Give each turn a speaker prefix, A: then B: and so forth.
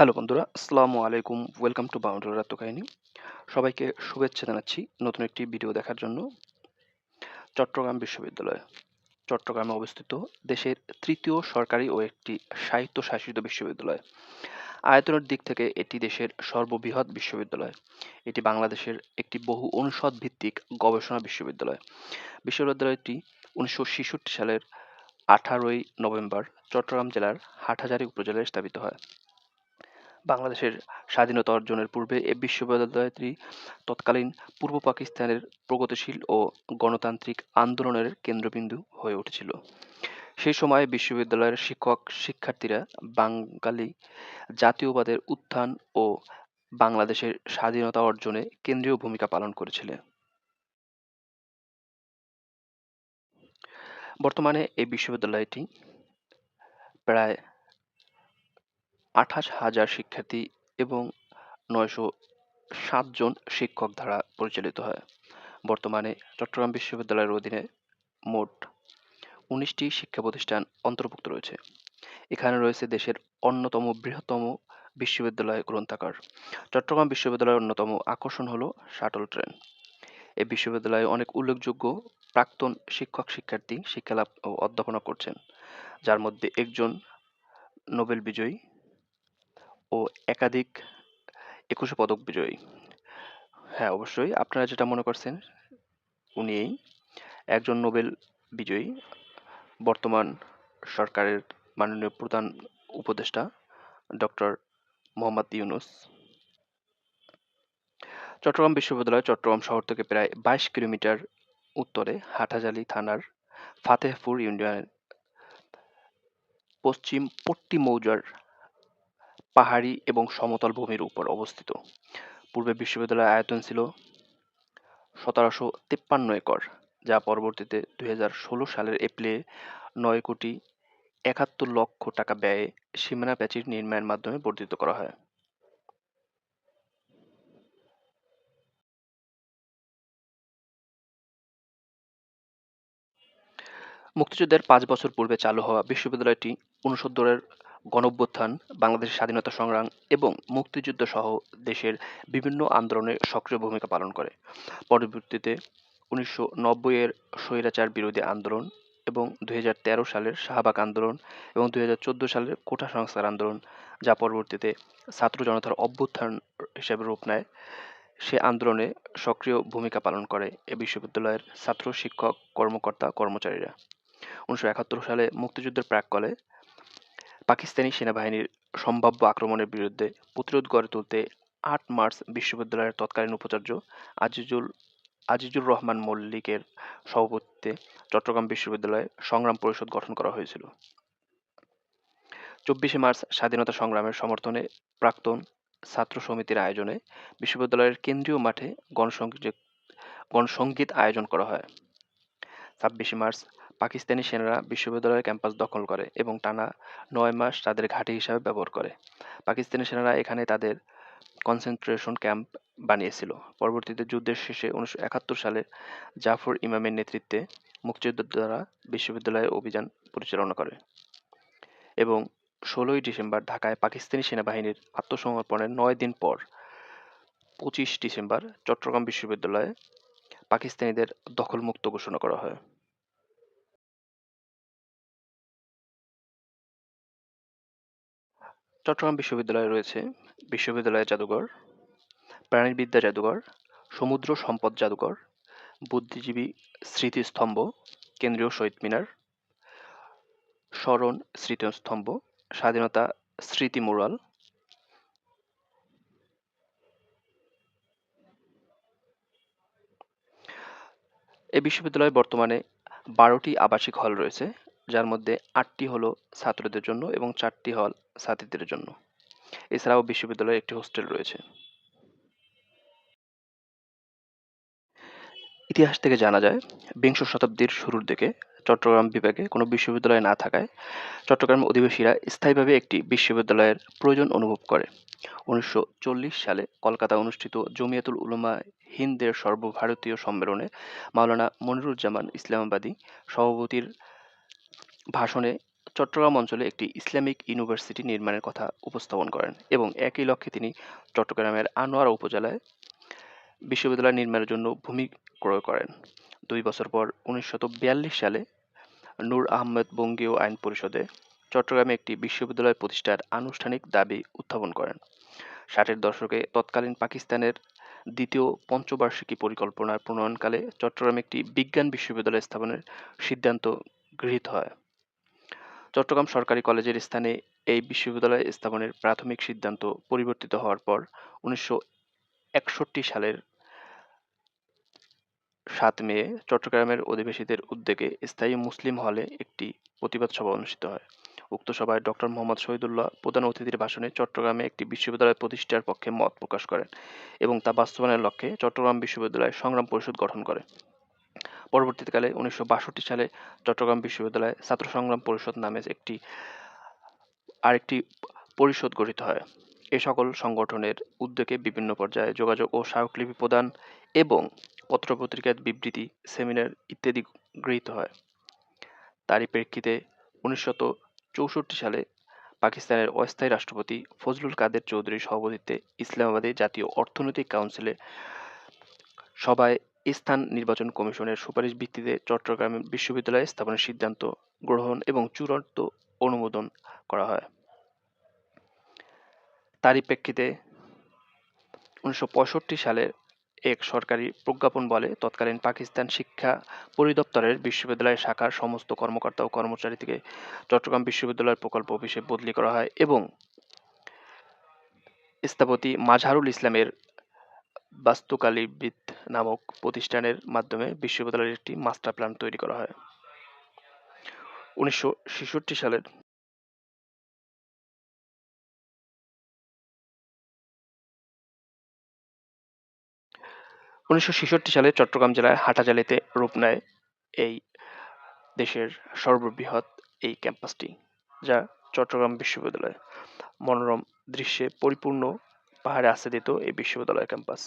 A: Hello বন্ধুরা, আসসালামু আলাইকুম। ওয়েলকাম টু বাউন্ডুলার আত্মকাহিনী। সবাইকে শুভেচ্ছা জানাচ্ছি নতুন একটি ভিডিও দেখার জন্য। চট্টগ্রাম বিশ্ববিদ্যালয় চট্টগ্রামে অবস্থিত দেশের তৃতীয় সরকারি ও একটি স্বায়ত্তশাসিত বিশ্ববিদ্যালয়। আয়তনের দিক থেকে এটি দেশের সর্ববৃহৎ বিশ্ববিদ্যালয়। এটি বাংলাদেশের একটি বহু অনুষদ ভিত্তিক গবেষণা বিশ্ববিদ্যালয়। বিশ্ববিদ্যালয়টি 1966 সালের 18ই নভেম্বর চট্টগ্রাম জেলার হাটহাজারী উপজেলায় স্থাপিত হয়। বাংলাদেশের স্বাধীনতা অর্জনের পূর্বে এ বিশ্ববিদ্যালয়টি তৎকালীন পূর্ব পাকিস্তানের প্রগতিশীল ও গণতান্ত্রিক আন্দোলনের কেন্দ্রবিন্দু হয়ে উঠেছিল। সেই সময়ে বিশ্ববিদ্যালয়ের শিক্ষার্থীরা বাঙালি জাতীয়বাদের উত্থান ও বাংলাদেশের স্বাধীনতা অর্জনে কেন্দ্রীয় ভূমিকা পালন করেছিলেন। বর্তমানে এই বিশ্ববিদ্যালয়টি প্রায় 28,000 শিক্ষার্থী এবং 907 জন শিক্ষক দ্বারা পরিচালিত হয়। বর্তমানে চট্টগ্রাম বিশ্ববিদ্যালয়ের অধীনে মোট 19টি শিক্ষা প্রতিষ্ঠান অন্তর্ভুক্ত রয়েছে। এখানে রয়েছে দেশের অন্যতম বৃহত্তম বিশ্ববিদ্যালয় গ্রন্থাগার। চট্টগ্রাম বিশ্ববিদ্যালয়ের অন্যতম আকর্ষণ হলো শাটল ট্রেন। এই বিশ্ববিদ্যালয়ে অনেক উল্লেখযোগ্য প্রাক্তন শিক্ষার্থী শিক্ষালাভ ও অধ্যাপনা করছেন, যার মধ্যে একজন নোবেল বিজয়ী ও একাধিক 21শে পদক বিজয়ী। হ্যাঁ, অবশ্যই আপনারা যেটা মনে করছেন উনিই একজন নোবেল বিজয়ী, বর্তমান সরকারের মাননীয় প্রধান উপদেষ্টা ডক্টর মোহাম্মদ ইউনূস। চট্টগ্রাম বিশ্ববিদ্যালয় চট্টগ্রাম শহর থেকে প্রায় 22 কিলোমিটার উত্তরে হাটহাজারী থানার ফাতেহপুর ইউনিয়নের পশ্চিম পট্টি মৌজার পাহাড়ি এবং সমতল ভূমির উপর অবস্থিত। পূর্বে বিশ্ববিদ্যালয়ের আয়তন ছিল 1753 একর, যা পরবর্তীতে 2016 সালের এপ্রিলে 9,71,00,000 টাকা ব্যয়ে সীমানা প্রাচীর নির্মাণের মাধ্যমে বর্ধিত করা হয়। মুক্তিযুদ্ধের 5 বছর পূর্বে চালু হওয়া বিশ্ববিদ্যালয়টি 69 গণঅভ্যুত্থান, বাংলাদেশের স্বাধীনতা সংগ্রাম এবং মুক্তিযুদ্ধ সহ দেশের বিভিন্ন আন্দোলনে সক্রিয় ভূমিকা পালন করে। পরবর্তীতে 1990 স্বৈরাচার বিরোধী আন্দোলন এবং 2013 সালের শাহবাগ আন্দোলন এবং 2014 সালের কোটা সংস্কার আন্দোলন, যা পরবর্তীতে ছাত্র জনতার অভ্যুত্থান হিসেবে রূপ নেয়, সে আন্দোলনে সক্রিয় ভূমিকা পালন করে এ বিশ্ববিদ্যালয়ের ছাত্র, শিক্ষক, কর্মকর্তা, কর্মচারীরা। 1971 সালে মুক্তিযুদ্ধের প্রাক্কালে পাকিস্তানি সেনাবাহিনীর সম্ভাব্য আক্রমণের বিরুদ্ধে প্রতিরোধ গড়ে তুলতে 8 মার্চ বিশ্ববিদ্যালয়ের তৎকালীন উপাচার্য আজিজুর রহমান মল্লিকের সভাপতিত্বে চট্টগ্রাম বিশ্ববিদ্যালয় সংগ্রাম পরিষদ গঠন করা হয়েছিল। 24 মার্চ স্বাধীনতা সংগ্রামের সমর্থনে প্রাক্তন ছাত্র সমিতির আয়োজনে বিশ্ববিদ্যালয়ের কেন্দ্রীয় মাঠে গণসংগীত আয়োজন করা হয়। 26 মার্চ পাকিস্তানি সেনারা বিশ্ববিদ্যালয়ের ক্যাম্পাস দখল করে এবং টানা 9 মাস তাদের ঘাঁটি হিসাবে ব্যবহার করে। পাকিস্তানি সেনারা এখানে তাদের কনসেন্ট্রেশন ক্যাম্প বানিয়েছিল। পরবর্তীতে যুদ্ধের শেষে 1971 সালে জাফর ইমামের নেতৃত্বে মুক্তিযোদ্ধারা বিশ্ববিদ্যালয়ে অভিযান পরিচালনা করে এবং 16ই ডিসেম্বর ঢাকায় পাকিস্তানি সেনাবাহিনীর আত্মসমর্পণের 9 দিন পর 25 ডিসেম্বর চট্টগ্রাম বিশ্ববিদ্যালয়ে পাকিস্তানিদের দখলমুক্ত ঘোষণা করা হয়। চট্টগ্রাম বিশ্ববিদ্যালয়ে রয়েছে বিশ্ববিদ্যালয় জাদুঘর, প্রাণীবিদ্যা জাদুঘর, সমুদ্র সম্পদ জাদুঘর, বুদ্ধিজীবী স্মৃতিস্তম্ভ, কেন্দ্রীয় শহীদ মিনার, স্মরণ স্মৃতিস্তম্ভ, স্বাধীনতা স্মৃতি মুরাল। এই বিশ্ববিদ্যালয়ে বর্তমানে 12টি আবাসিক হল রয়েছে, যার মধ্যে 8টি হল ছাত্রদের জন্য এবং 4টি হল ছাত্রীদের জন্য। এছাড়াও বিশ্ববিদ্যালয়ে একটি হোস্টেল রয়েছে। ইতিহাস থেকে জানা যায়, বিংশ শতাব্দীর শুরুর দিকে চট্টগ্রাম বিভাগে কোনো বিশ্ববিদ্যালয় না থাকায় চট্টগ্রামের অধিবাসীরা স্থায়ীভাবে একটি বিশ্ববিদ্যালয়ের প্রয়োজন অনুভব করে। 1940 সালে কলকাতায় অনুষ্ঠিত জমিয়াতুল উলামা হিন্দের সর্বভারতীয় সম্মেলনে মাওলানা মনিরুজ্জামান ইসলামাবাদী সভাপতির ভাষণে চট্টগ্রাম অঞ্চলে একটি ইসলামিক ইউনিভার্সিটি নির্মাণের কথা উপস্থাপন করেন এবং একই লক্ষ্যে তিনি চট্টগ্রামের আনোয়ারা উপজেলায় বিশ্ববিদ্যালয় নির্মাণের জন্য ভূমি ক্রয় করেন। ২ বছর পর ১৯৪২ সালে নূর আহমেদ বঙ্গীয় আইন পরিষদে চট্টগ্রামে একটি বিশ্ববিদ্যালয় প্রতিষ্ঠার আনুষ্ঠানিক দাবি উত্থাপন করেন। ৬০-এর দশকে তৎকালীন পাকিস্তানের দ্বিতীয় পঞ্চবার্ষিকী পরিকল্পনার প্রণয়নকালে চট্টগ্রামে একটি বিজ্ঞান বিশ্ববিদ্যালয় স্থাপনের সিদ্ধান্ত গৃহীত হয়। চট্টগ্রাম সরকারি কলেজের স্থানে এই বিশ্ববিদ্যালয় স্থাপনের প্রাথমিক সিদ্ধান্ত পরিবর্তিত হওয়ার পর ১৯৬১ সালের ৭ মে চট্টগ্রামের অধিবাসীদের উদ্যোগে স্থায়ী মুসলিম হলে একটি প্রতিবাদ সভা অনুষ্ঠিত হয়। উক্ত সভায় ডক্টর মোহাম্মদ শহীদুল্লাহ প্রধান অতিথির ভাষণে চট্টগ্রামে একটি বিশ্ববিদ্যালয় প্রতিষ্ঠার পক্ষে মত প্রকাশ করেন এবং তা বাস্তবায়নের লক্ষ্যে চট্টগ্রাম বিশ্ববিদ্যালয় সংগ্রাম পরিষদ গঠন করে। পরবর্তীকালে ১৯৬২ সালে চট্টগ্রাম বিশ্ববিদ্যালয় ছাত্র সংগ্রাম পরিষদ নামে আরেকটি পরিষদ গঠিত হয়। এ সকল সংগঠনের উদ্যোগে বিভিন্ন পর্যায়ে যোগাযোগ ও স্মারকলিপি প্রদান এবং পত্র-পত্রিকায় বিবৃতি, সেমিনার ইত্যাদি গৃহীত হয়। তারই প্রেক্ষিতে ১৯৬৪ সালে পাকিস্তানের অস্থায়ী রাষ্ট্রপতি ফজলুল কাদের চৌধুরীর সভাপতিত্বে ইসলামাবাদে জাতীয় অর্থনৈতিক কাউন্সিলে সভায় স্থান নির্বাচন কমিশনের সুপারিশ ভিত্তিতে চট্টগ্রাম বিশ্ববিদ্যালয় স্থাপনের সিদ্ধান্ত গ্রহণ এবং চূড়ান্ত অনুমোদন করা হয়। তারই প্রেক্ষিতে ১৯৬৫ সালে এক সরকারি প্রজ্ঞাপন বলে তৎকালীন পাকিস্তান শিক্ষা পরিদপ্তরের বিশ্ববিদ্যালয় শাখার সমস্ত কর্মকর্তা ও কর্মচারীকে চট্টগ্রাম বিশ্ববিদ্যালয়ের প্রকল্প অফিসে বদলি করা হয় এবং স্থপতি মাজহারুল ইসলামের বাস্তুকালিবিদ নামক প্রতিষ্ঠানের মাধ্যমে বিশ্ববিদ্যালয়ের একটি মাস্টার প্ল্যান তৈরি করা হয়। ১৯৬৬ সালের ১৯৬৬ সালে চট্টগ্রাম জেলার হাটহাজারীতে রূপ নেয় এই দেশের সর্ববৃহৎ এই ক্যাম্পাসটি, যা চট্টগ্রাম বিশ্ববিদ্যালয়। মনোরম দৃশ্যে পরিপূর্ণ পাহাড়ে আচ্ছাদিত এই বিশ্ববিদ্যালয় ক্যাম্পাস।